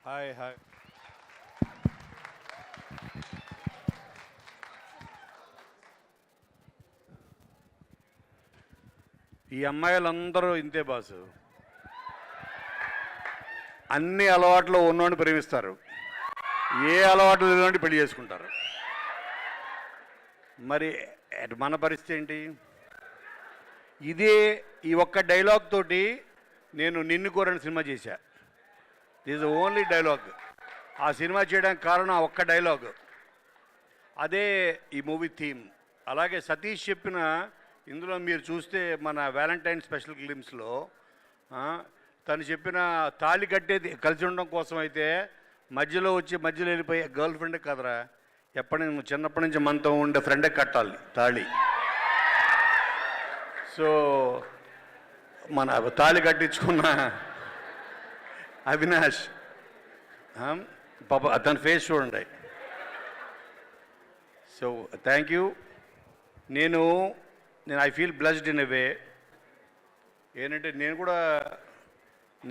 Hi hi. ఈ అమ్మాయిలందరూ ఇంతే బాసు, అన్ని అలవాట్లు ఉన్నోడిని ప్రేమిస్తారు, ఏ అలవాట్లు లేని పెళ్లి చేసుకుంటారు. మరి మన పరిస్థితి ఏంటి? ఇదే ఈ ఒక్క డైలాగ్ తోటి నేను నిన్ను కోరని సినిమా చేశా. This only dialogue. ఆ సినిమా చేయడానికి కారణం ఆ ఒక్క డైలాగ్. అదే ఈ మూవీ థీమ్. అలాగే సతీష్ చెప్పిన ఇందులో మీరు చూస్తే మన వ్యాలంటైన్ స్పెషల్ ఫిలిమ్స్లో తను చెప్పిన తాళి కట్టేది కలిసి ఉండడం కోసం అయితే మధ్యలో వెళ్ళిపోయే గర్ల్ ఫ్రెండ్ కదరా, చిన్నప్పటి నుంచి మనతో ఉండే ఫ్రెండే కట్టాలి తాళి. సో మన తాళి కట్టించుకున్న అవినాష్ పాప అతని ఫేస్ చూడండి. So thank you. నేను I feel blessed in a way. ఏంటంటే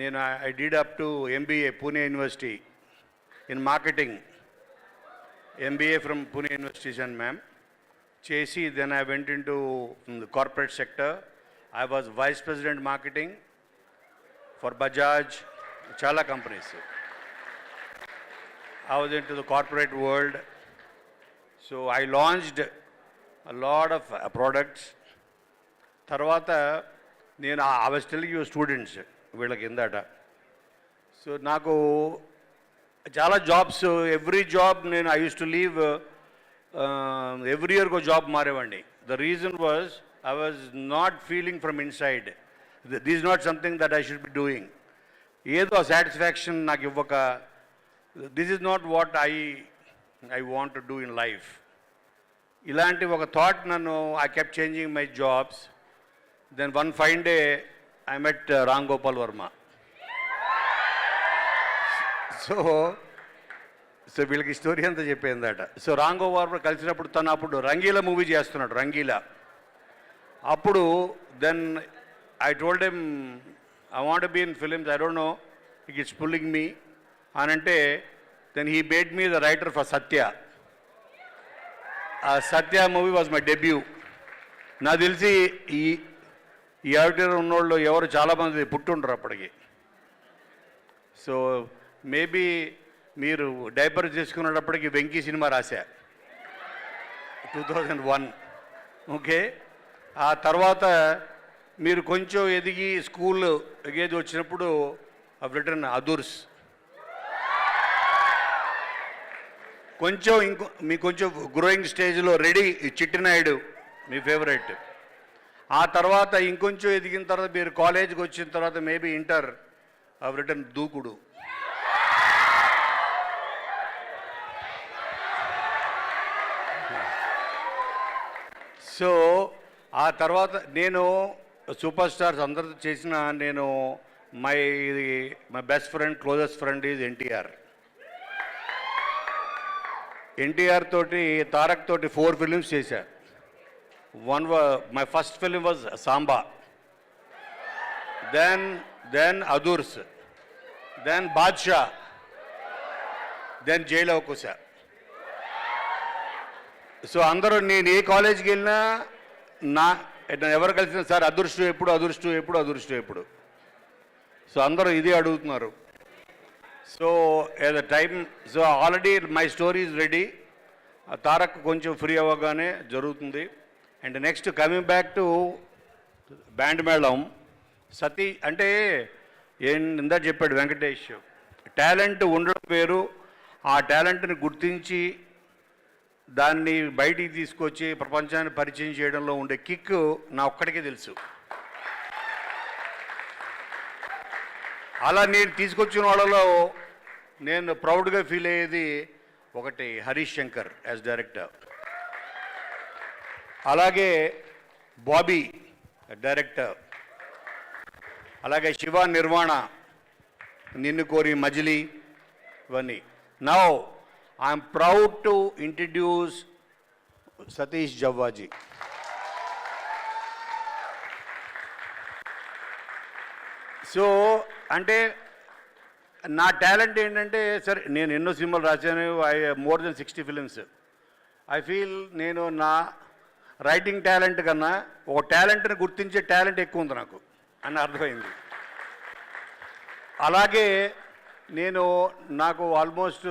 నేను I did up to MBA Pune university in marketing, MBA from Pune universities ma'am చేసి then I went in to corporate sector. I was vice president marketing for Bajaj, చాలా companies. I was into the corporate world. So I launched a lot of products. Tarvata I was telling you students వీళ్ళకి ఇందాట. So నాకు చాలా jobs, every job I used to leave every year job మారేవాడిని. The reason was I was not feeling from inside. This is not something that I should be doing. ఏదో satisfaction నాకు ఇవ్వక, this is not what I want to do in life. ఇలాంటి ఒక thought నన్ను I kept changing my jobs. Then one fine day I met Ram Gopal Varma. So వీళ్ళకి story అంతా చెప్పిందట. So Ram Gopal Varma కలిసినప్పుడు తను అప్పుడు రంగీలా మూవీ చేస్తున్నాడు, రంగీలా. అప్పుడు then I told him I want to be in films, I don't know, it's pulling me. Anante, then he made me the writer for Satya. Satya movie was my debut. Na తెలిసి ఈ actor ఉన్నోళ్ళు ఎవరు చాలామంది పుట్టుండ్రు అప్పటికి. So maybe మీరు diaper చేసుకునేటప్పటికి Venky cinema రాశా 2001. Okay, ఆ తర్వాత మీరు కొంచెం ఎదిగి స్కూల్ ఎగేది వచ్చినప్పుడు రిటర్న్ అదుర్స్, కొంచెం మీ కొంచెం గ్రోయింగ్ స్టేజ్లో రెడీ చిట్టినాయుడు మీ ఫేవరెట్. ఆ తర్వాత ఇంకొంచెం ఎదిగిన తర్వాత మీరు కాలేజీకి వచ్చిన తర్వాత మేబీ ఇంటర్ రిటర్న్ దూకుడు. సో ఆ తర్వాత నేను సూపర్ స్టార్స్ అందరితో చేసిన my best friend, closest friend is NTR. NTR తోటి, తారక్ తోటి 4 ఫిలిమ్స్ చేశా. My first film was Samba, then Adhurs, then Baadshah, then జైలు అవకుశ. సో అందరూ నేను ఏ కాలేజీకి వెళ్ళినా ఎవరు కలిసిన సార్ అదృష్టం ఎప్పుడు. సో అందరూ ఇదే అడుగుతున్నారు. So at the time, so already my story is ready. Tarak కొంచెం ఫ్రీ అవ్వగానే జరుగుతుంది. And next coming back to band Melam. సతీ అంటే ఇందా చెప్పాడు వెంకటేష్, టాలెంట్ ఉండడం వేరు, ఆ టాలెంట్ని గుర్తించి దాన్ని బయటికి తీసుకొచ్చి ప్రపంచాన్ని పరిచయం చేయడంలో ఉండే కిక్ నా ఒక్కడికే తెలుసు. అలా నేను తీసుకొచ్చిన వాళ్ళలో నేను ప్రౌడ్గా ఫీల్ అయ్యేది ఒకటి హరీష్ శంకర్ యాజ్ డైరెక్టర్, అలాగే బాబీ డైరెక్టర్, అలాగే శివ నిర్వాణ, నిన్ను కోరి మజిలీ, ఇవన్నీ. Now I'm proud to introduce Satish Javvaji. So అంటే నా టాలెంట్ ఏంటంటే, సరే నేను ఎన్నో సినిమాలు రాశాను, more than 60 films. I feel నేను నా రైటింగ్ టాలెంట్ కన్నా ఒక టాలెంట్ని గుర్తించే టాలెంట్ ఎక్కువ ఉంది నాకు అని అర్థమైంది. అలాగే నాకు ఆల్మోస్ట్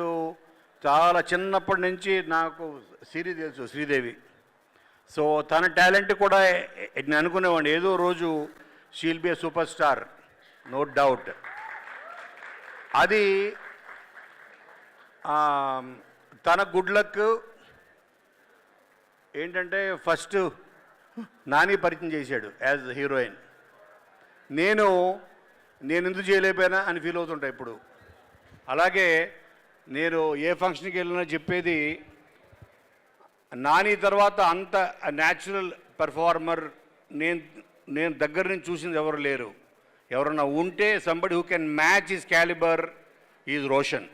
చాలా చిన్నప్పటి నుంచి నాకు సిరి తెలుసు, శ్రీదేవి. సో తన టాలెంట్ కూడా నేను అనుకునేవాడిని, ఏదో రోజు she'll be a super star, no doubt. అది తన గుడ్ లక్ ఏంటంటే ఫస్ట్ నాని పరిచయం చేశాడు యాజ్ హీరోయిన్. నేను ఎందుకు చేయలేకపోయినా అని ఫీల్ అవుతుంటా ఇప్పుడు. అలాగే నేను ఏ ఫంక్షన్కి వెళ్ళినా చెప్పేది, నాని తర్వాత అంత న్యాచురల్ పెర్ఫార్మర్ నేను దగ్గర నుంచి చూసింది ఎవరు లేరు. ఎవరన్నా ఉంటే somebody who can match his calibre is Roshan.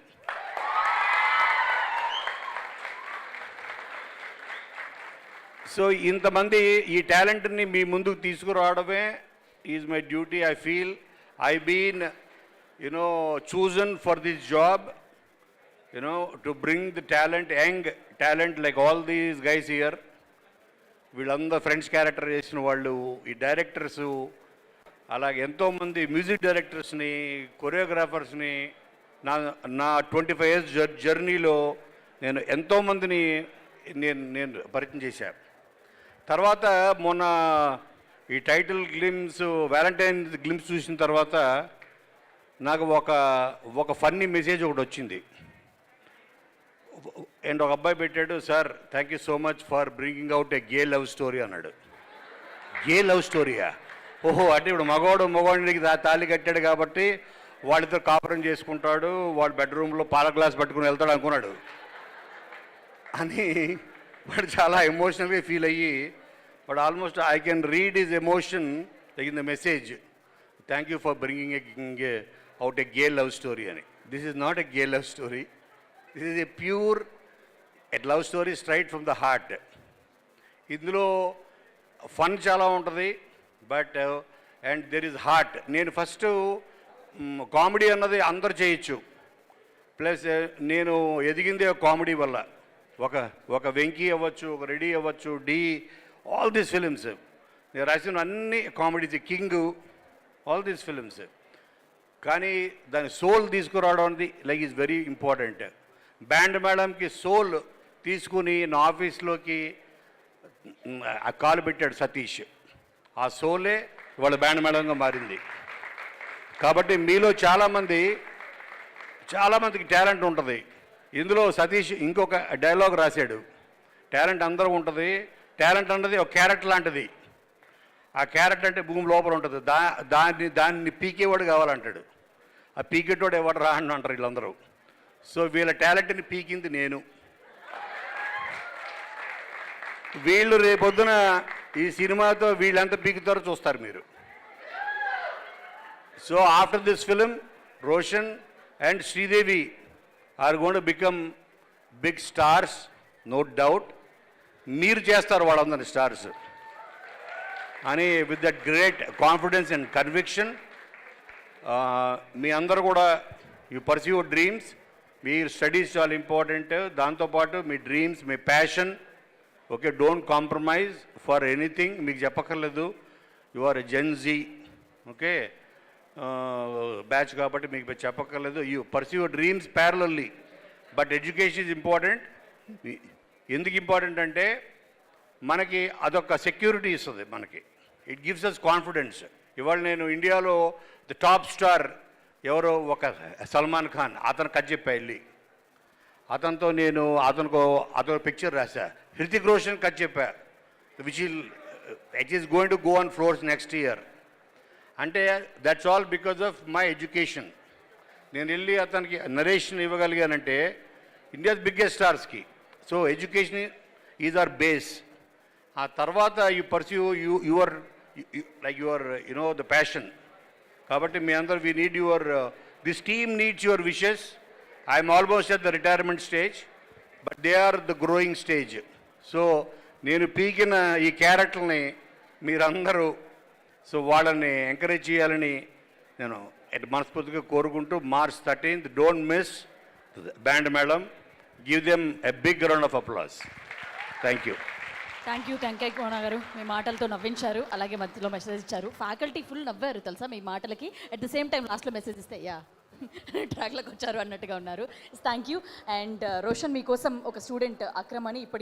So ఇంతమంది ఈ టాలెంట్ని మీ ముందుకు తీసుకురావడమే is my duty. I feel I been chosen for this job, to bring the talent, young talent like all these guys here. వీళ్ళందరూ ఫ్రెండ్స్ క్యారెక్టర్ చేసిన వాళ్ళు, ఈ డైరెక్టర్సు, అలాగే ఎంతోమంది మ్యూజిక్ డైరెక్టర్స్ని, కొరియోగ్రాఫర్స్ని నా 25 years జర్నీలో నేను ఎంతోమందిని నేను పరిచయం చేశాను. తర్వాత మొన్న ఈ టైటిల్ గ్లిమ్స్, వ్యాలంటైన్ గ్లిమ్స్ చూసిన తర్వాత నాకు ఒక ఫన్నీ మెసేజ్ ఒకటి వచ్చింది. అండ్ ఒక అబ్బాయి పెట్టాడు, sir thank you so much for bringing out a gay love story అన్నాడు. గే లవ్ స్టోరీయా? ఓహో, అంటే ఇప్పుడు మగవాడికి తాళి కట్టాడు కాబట్టి వాళ్ళిద్దరు కాపురం చేసుకుంటాడు, వాడు బెడ్రూమ్లో పాల గ్లాస్ పట్టుకుని వెళ్తాడు అనుకున్నాడు అని వాడు చాలా ఎమోషనల్గా ఫీల్ అయ్యి, but almost I can read his emotion in the message. Thank you for bringing out a gay love story అని. This is not a gay love story, this is a pure love story straight from the heart. ఇందులో fun చాలా ఉంటుంది, but and there is heart. నేను first comedy అన్నది అందరు చేయొచ్చు, plus నేను ఎదిగిందే comedy వల్ల. ఒక వెంకీ అవ్వచ్చు, ఒక రెడీ అవ్వచ్చు, డి, ఆల్ దీస్ ఫిలిమ్స్ నేను రాసిన అన్ని comedies, king, all these films. కానీ దాని సోల్ తీసుకురావడం అనేది like is very important. Band మేడంకి సోల్ తీసుకుని నా ఆఫీస్లోకి కాలు పెట్టాడు సతీష్. ఆ సోలే వాళ్ళ బ్యాండ్ మేడంగా మారింది. కాబట్టి మీలో చాలామందికి టాలెంట్ ఉంటుంది. ఇందులో సతీష్ ఇంకొక డైలాగ్ రాశాడు, టాలెంట్ అందరూ ఉంటుంది, టాలెంట్ అన్నది ఒక క్యారెట్ లాంటిది. ఆ క్యారెట్ అంటే భూమి లోపల ఉంటుంది, దాన్ని పీకేవాడు కావాలంటాడు. ఆ పీకేటోడు ఎవడు రా అని అంటారు వీళ్ళందరూ. సో వీళ్ళ టాలెంట్ని పీకింది నేను. వీళ్ళు రేపొద్దున ఈ సినిమాతో వీళ్ళంతా పీకుతారో చూస్తారు మీరు. So after this film, Roshan and Sridevi are going to become big stars, no doubt. మీరు చేస్తారు వాళ్ళందరినీ స్టార్స్ అని with that great confidence and conviction. మీ అందరూ కూడా యూ పర్సూ యువర్ డ్రీమ్స్. మీ స్టడీస్ చాలా ఇంపార్టెంట్, దాంతోపాటు మీ డ్రీమ్స్, మీ passion. Okay, don't compromise for anything. మీకు చెప్పక్కర్లేదు, you are a Gen Z, okay batch కాబట్టి మీకు చెప్పక్కర్లేదు. You pursue your dreams parallelly, but education is important. ఎందుకు ఇంపార్టెంట్ అంటే మనకి అదొక సెక్యూరిటీ ఇస్తుంది మనకి. It gives us confidence. ఇవాళ నేను ఇండియాలో ది టాప్ స్టార్ ఎవరో ఒక సల్మాన్ ఖాన్, అతను కథ చెప్పా వెళ్ళి, అతను పిక్చర్ రాశా. హృతిక్ రోషన్ కథ చెప్పా, which it is going to go on floors next year. అంటే that's all because of my education. నేను వెళ్ళి అతనికి నరేషన్ ఇవ్వగలిగానంటే ఇండియాస్ బిగ్గెస్ట్ స్టార్స్కి. So education is our base. ఆ తర్వాత you pursue your the passion. కాబట్టి మీ అందరూ we need this team needs your wishes. I'm almost at the retirement stage, but they are the growing stage. So నేను పీకిన ఈ క్యారెక్టర్ని మీరందరూ వాళ్ళని ఎంకరేజ్ చేయాలని నేను మనస్ఫూర్తిగా కోరుకుంటూ March 13th don't miss band Melam. Give them a big round of applause. Thank you. Thank you Venkaiah Kona garu, మీ మాటలతో నవ్వించారు, అలాగే మధ్యలో మెసేజ్ ఇచ్చారు. ఫ్యాకల్టీ ఫుల్ నవ్వారు తెలుసా మీ మాటలకి. అట్ ద సేమ్ టైం లాస్ట్లో మెసేజ్ ఇస్తే యా ట్రాక్లోకి వచ్చారు అన్నట్టుగా ఉన్నారు. Thank you. అండ్ రోషన్, మీకోసం ఒక స్టూడెంట్ అక్రమ్ అని ఇప్పటికీ